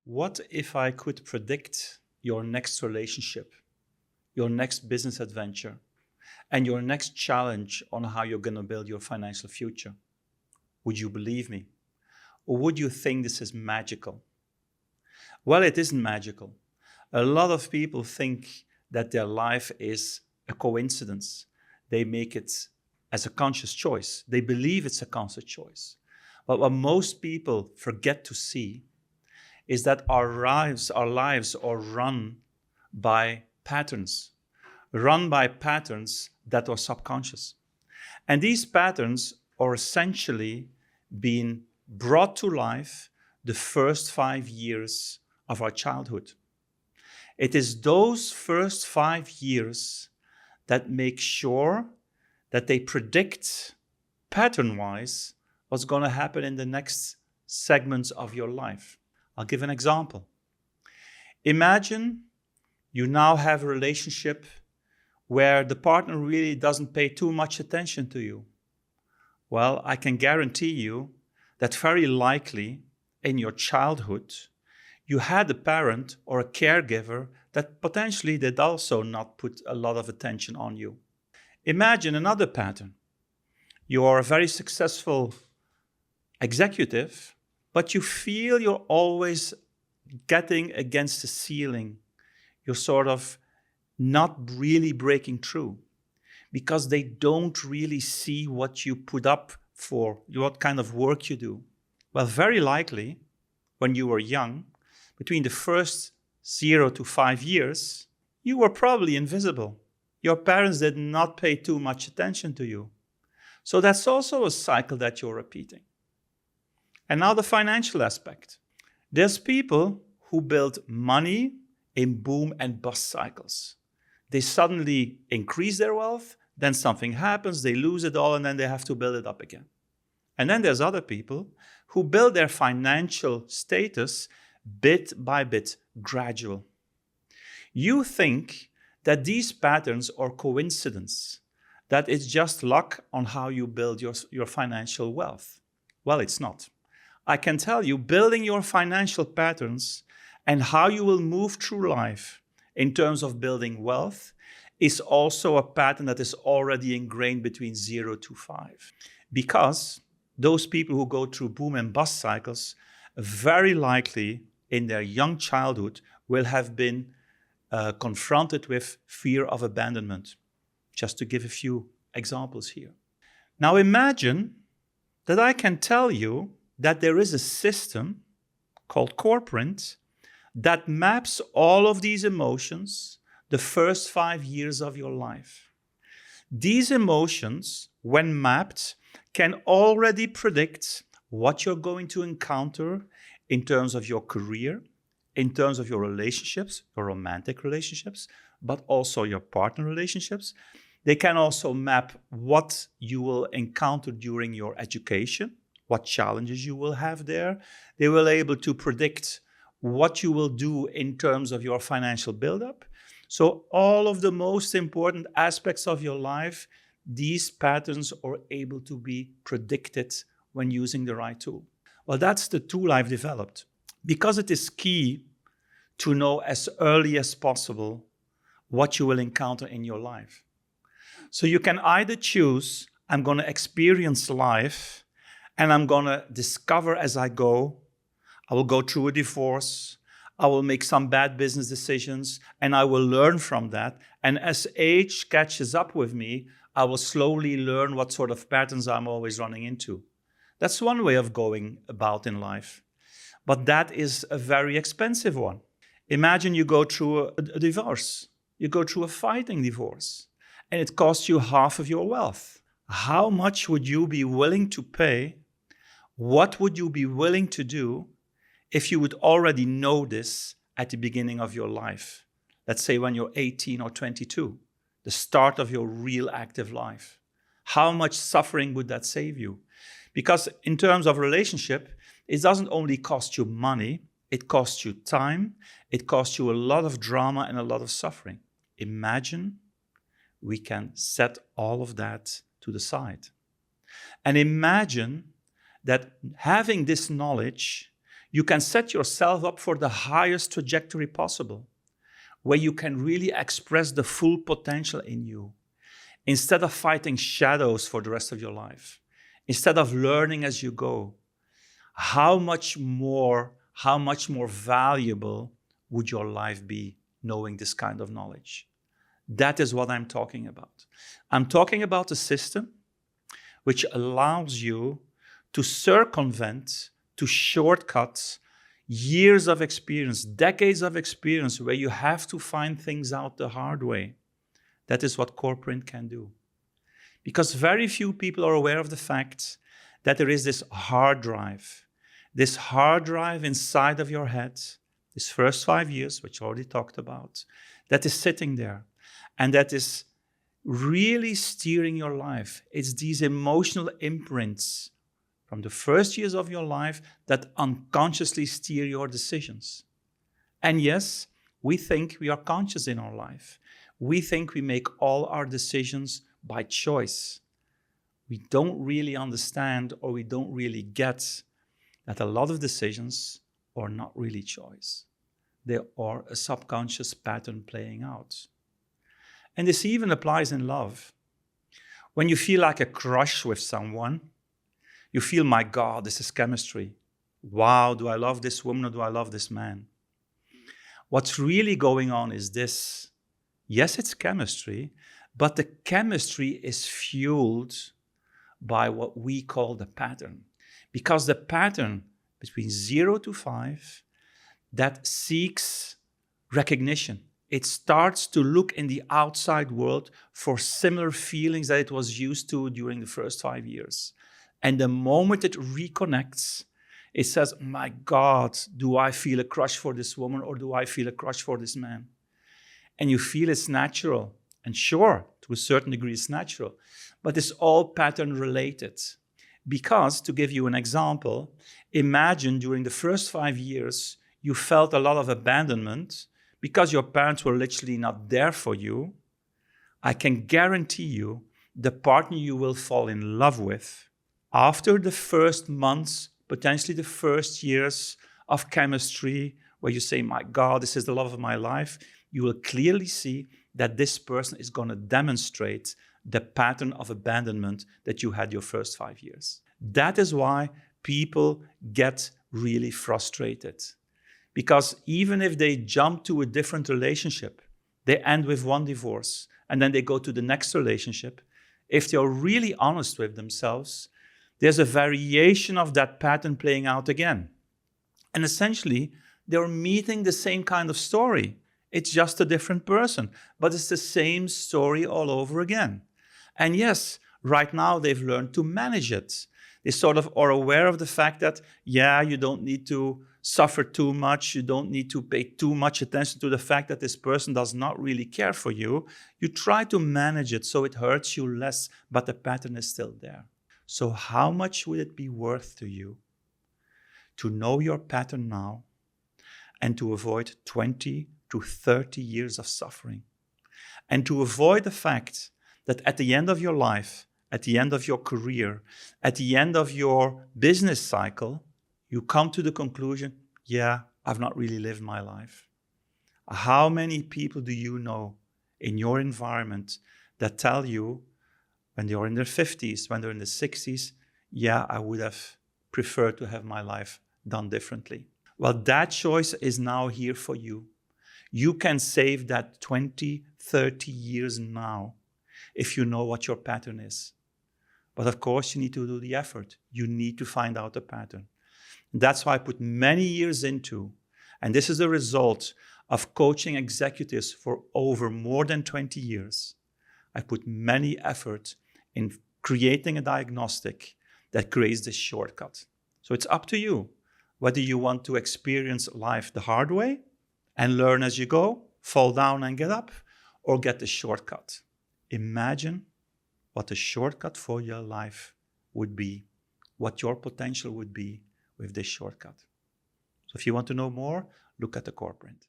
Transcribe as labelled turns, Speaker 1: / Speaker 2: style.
Speaker 1: What if I could predict your next relationship, your next business adventure, and your next challenge on how you're going to build your financial future? Would you believe me? Or would you think this is magical? Well, it isn't magical. A lot of people think that their life is a coincidence. They make it as a conscious choice. They believe it's a conscious choice. But what most people forget to see is that our lives are run by patterns that are subconscious. And these patterns are essentially being brought to life the first 5 years of our childhood. It is those first 5 years that make sure that they predict pattern-wise what's going to happen in the next segments of your life. I'll give an example. Imagine you now have a relationship where the partner really doesn't pay too much attention to you. Well, I can guarantee you that very likely in your childhood, you had a parent or a caregiver that potentially did also not put a lot of attention on you. Imagine another pattern. You are a very successful executive, but you feel you're always getting against the ceiling. You're sort of not really breaking through because they don't really see what you put up for, what kind of work you do. Well, very likely, when you were young, between the first 0 to 5 years, you were probably invisible. Your parents did not pay too much attention to you. So that's also a cycle that you're repeating. And now the financial aspect. There's people who build money in boom and bust cycles. They suddenly increase their wealth, then something happens, they lose it all, and then they have to build it up again. And then there's other people who build their financial status bit by bit, gradual. You think that these patterns are coincidence, that it's just luck on how you build your financial wealth. Well, it's not. I can tell you, building your financial patterns and how you will move through life in terms of building wealth is also a pattern that is already ingrained between 0 to 5. Because those people who go through boom and bust cycles very likely in their young childhood will have been confronted with fear of abandonment. Just to give a few examples here. Now imagine that I can tell you that there is a system called CorePrint that maps all of these emotions the first 5 years of your life. These emotions, when mapped, can already predict what you're going to encounter in terms of your career, in terms of your relationships, your romantic relationships, but also your partner relationships. They can also map what you will encounter during your education, what challenges you will have there. They will be able to predict what you will do in terms of your financial buildup. So all of the most important aspects of your life, these patterns are able to be predicted when using the right tool. Well, that's the tool I've developed because it is key to know as early as possible what you will encounter in your life. So you can either choose, I'm going to experience life and I'm going to discover as I go. I will go through a divorce. I will make some bad business decisions and I will learn from that. And as age catches up with me, I will slowly learn what sort of patterns I'm always running into. That's one way of going about in life. But that is a very expensive one. Imagine you go through a divorce. You go through a fighting divorce. And it costs you half of your wealth. How much would you be willing to pay? What would you be willing to do if you would already know this at the beginning of your life? Let's say when you're 18 or 22, the start of your real active life. How much suffering would that save you? Because in terms of relationship, it doesn't only cost you money, it costs you time, it costs you a lot of drama and a lot of suffering. Imagine we can set all of that to the side. And imagine that having this knowledge, You can set yourself up for the highest trajectory possible, where you can really express the full potential in you, instead of fighting shadows for the rest of your life, instead of learning as you go. How much more valuable would your life be knowing this kind of knowledge? That is what I'm talking about. I'm talking about a system which allows you to circumvent, to shortcut years of experience, decades of experience, where you have to find things out the hard way. That is what CorePrint can do. Because very few people are aware of the fact that there is this hard drive inside of your head, this first 5 years, which I already talked about, that is sitting there and that is really steering your life. It's these emotional imprints from the first years of your life that unconsciously steer your decisions. And yes, we think we are conscious in our life. We think we make all our decisions by choice. We don't really understand, or we don't really get that a lot of decisions are not really choice. They are a subconscious pattern playing out. And this even applies in love. When you feel like a crush with someone, you feel, my God, this is chemistry. Wow, do I love this woman or do I love this man? What's really going on is this. Yes, it's chemistry, but the chemistry is fueled by what we call the pattern. Because the pattern between 0 to 5 that seeks recognition. It starts to look in the outside world for similar feelings that it was used to during the first 5 years. And the moment it reconnects, it says, my God, do I feel a crush for this woman or do I feel a crush for this man? And you feel it's natural. And sure, to a certain degree it's natural, but it's all pattern related. Because, to give you an example, imagine during the first 5 years, you felt a lot of abandonment because your parents were literally not there for you. I can guarantee you the partner you will fall in love with after the first months, potentially the first years of chemistry, where you say, my God, this is the love of my life, you will clearly see that this person is going to demonstrate the pattern of abandonment that you had your first 5 years. That is why people get really frustrated. Because even if they jump to a different relationship, they end with one divorce, and then they go to the next relationship. If they're really honest with themselves, there's a variation of that pattern playing out again. And essentially, they're meeting the same kind of story. It's just a different person, but it's the same story all over again. And yes, right now they've learned to manage it. They sort of are aware of the fact that, yeah, you don't need to suffer too much. You don't need to pay too much attention to the fact that this person does not really care for you. You try to manage it so it hurts you less, but the pattern is still there. So how much would it be worth to you to know your pattern now and to avoid 20 to 30 years of suffering? And to avoid the fact that at the end of your life, at the end of your career, at the end of your business cycle, you come to the conclusion, yeah, I've not really lived my life. How many people do you know in your environment that tell you when they're in their 50s, when they're in their 60s, yeah, I would have preferred to have my life done differently? Well, that choice is now here for you. You can save that 20, 30 years now if you know what your pattern is. But of course, you need to do the effort. You need to find out the pattern. That's why I put many years into, and this is the result of coaching executives for over more than 20 years. I put many effort in creating a diagnostic that creates this shortcut. So it's up to you whether you want to experience life the hard way and learn as you go, fall down and get up, or get the shortcut. Imagine what the shortcut for your life would be, what your potential would be with this shortcut. So if you want to know more, look at the CorePrint.